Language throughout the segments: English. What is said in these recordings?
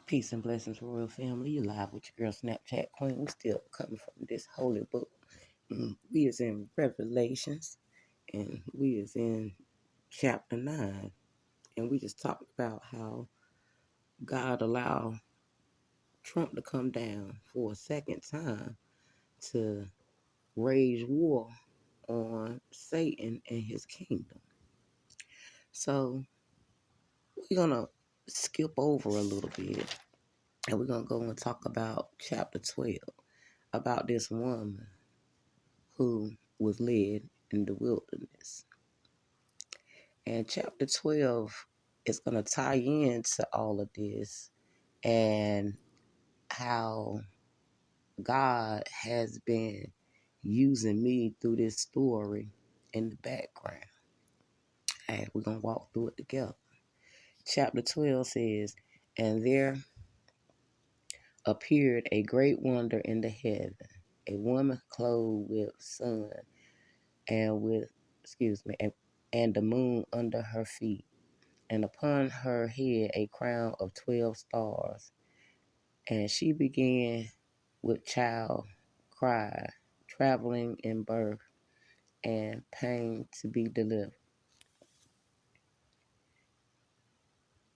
Peace and blessings, royal family. You live with your girl Snapchat Queen. We still coming from this holy book. We is in Revelations, and we is in chapter 9. And we just talked about how God allowed Trump to come down for a second time to wage war on Satan and his kingdom. So we're going to skip over a little bit, and we're going to go and talk about chapter 12, about this woman who was led in the wilderness. And chapter 12 is going to tie into all of this and how God has been using me through this story in the background. And we're going to walk through it together. Chapter 12 says, "And there appeared a great wonder in the heaven, a woman clothed with sun and and the moon under her feet, and upon her head a crown of 12 stars. And she began with child cry, traveling in birth and pain to be delivered.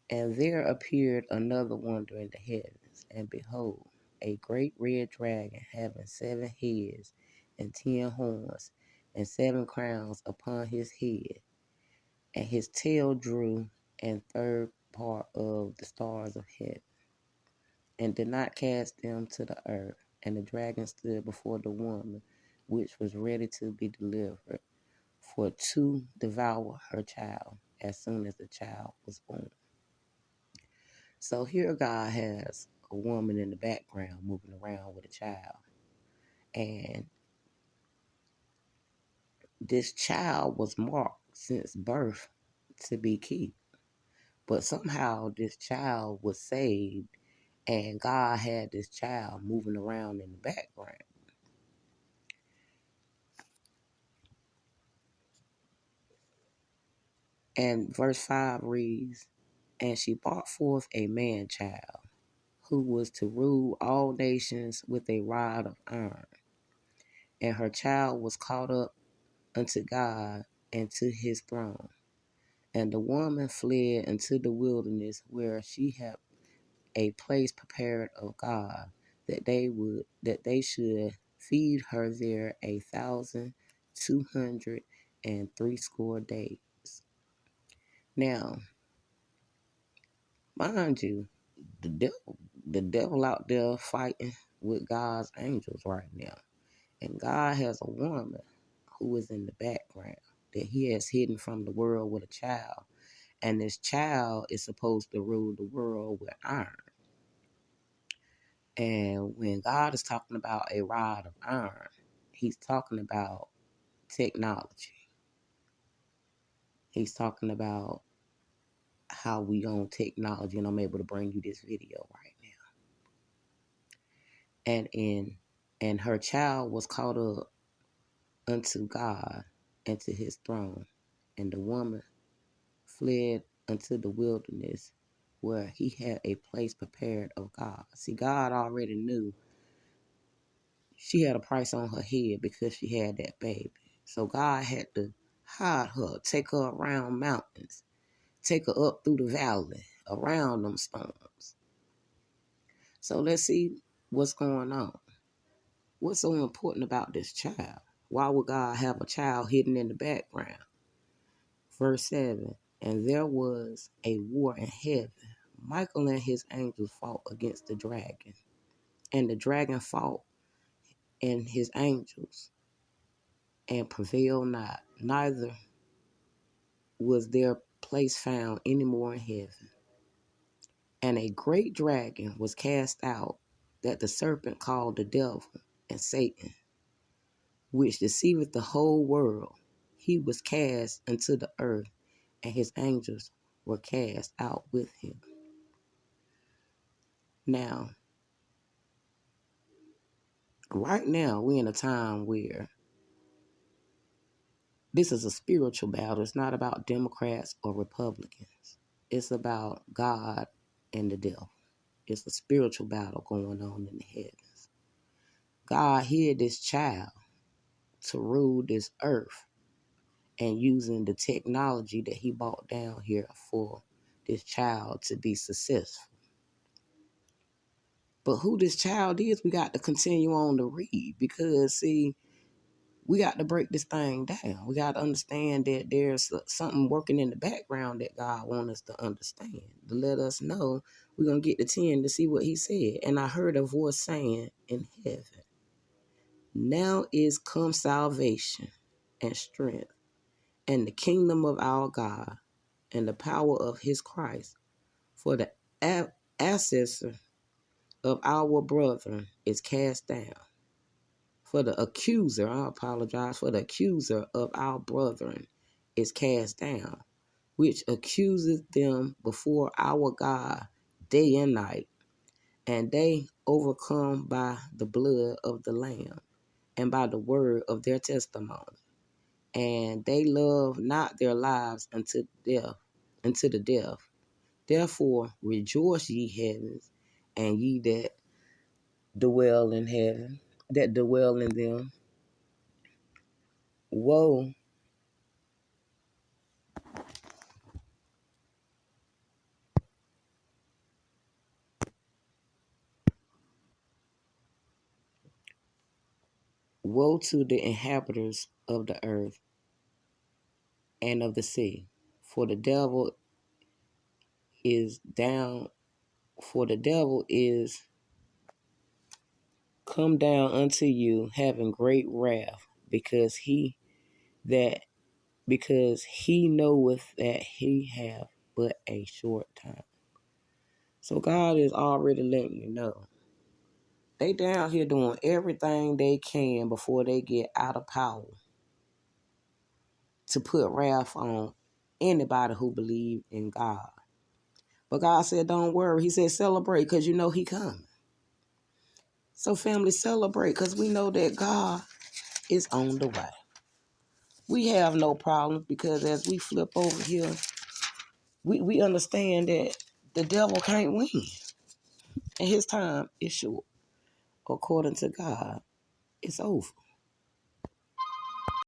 And there appeared another wonder in the heavens, and behold, a great red dragon having 7 heads and 10 horns, and 7 crowns upon his head, and his tail drew a third part of the stars of heaven, and did not cast them to the earth. And the dragon stood before the woman, which was ready to be delivered, for to devour her child as soon as the child was born." So here God has a woman in the background moving around with a child. And this child was marked since birth to be key. But somehow this child was saved, and God had this child moving around in the background. And verse 5 reads, "And she brought forth a man child, who was to rule all nations with a rod of iron. And her child was caught up unto God and to his throne. And the woman fled into the wilderness, where she had a place prepared of God, that they should feed her there 1,260 days." Now, mind you, the devil out there fighting with God's angels right now. And God has a woman who is in the background that he has hidden from the world with a child. And this child is supposed to rule the world with iron. And when God is talking about a rod of iron, he's talking about technology. He's talking about how we own technology, and I'm able to bring you this video right now. And her child was caught up unto God and to his throne. And the woman fled unto the wilderness, where he had a place prepared of God. See, God already knew she had a price on her head because she had that baby. So God had to hide her, take her around mountains, take her up through the valley, around them storms. So let's see what's going on. What's so important about this child? Why would God have a child hidden in the background? Verse 7, "And there was a war in heaven. Michael and his angels fought against the dragon. And the dragon fought and his angels, and prevailed not, neither was their place found any more in heaven. And a great dragon was cast out, that the serpent called the devil and Satan, which deceiveth the whole world. He was cast into the earth, and his angels were cast out with him." Now, right now, we're in a time where this is a spiritual battle. It's not about Democrats or Republicans. It's about God and the devil. It's a spiritual battle going on in the heavens. God hid this child to rule this earth and using the technology that he brought down here for this child to be successful. But who this child is, we got to continue on to read because, see, we got to break this thing down. We got to understand that there's something working in the background that God wants us to understand, to let us know we're going to get to 10 to see what he said. And I heard a voice saying in heaven, now is come salvation and strength and the kingdom of our God and the power of his Christ. For the accessor of our brethren is cast down. For the accuser, I apologize, for the accuser of our brethren is cast down, which accuseth them before our God day and night. And they overcome by the blood of the Lamb and by the word of their testimony. And they love not their lives unto the death. Therefore rejoice, ye heavens, and ye that dwell in heaven, that dwell in them. Woe woe to the inhabitants of the earth and of the sea, for the devil is down, for the devil is come down unto you, having great wrath, because he knoweth that he have but a short time. So God is already letting you know. They down here doing everything they can before they get out of power to put wrath on anybody who believe in God. But God said, don't worry. He said, celebrate because you know he coming. So family, celebrate because we know that God is on the way. We have no problems because as we flip over here, we understand that the devil can't win. And his time is short. According to God, it's over.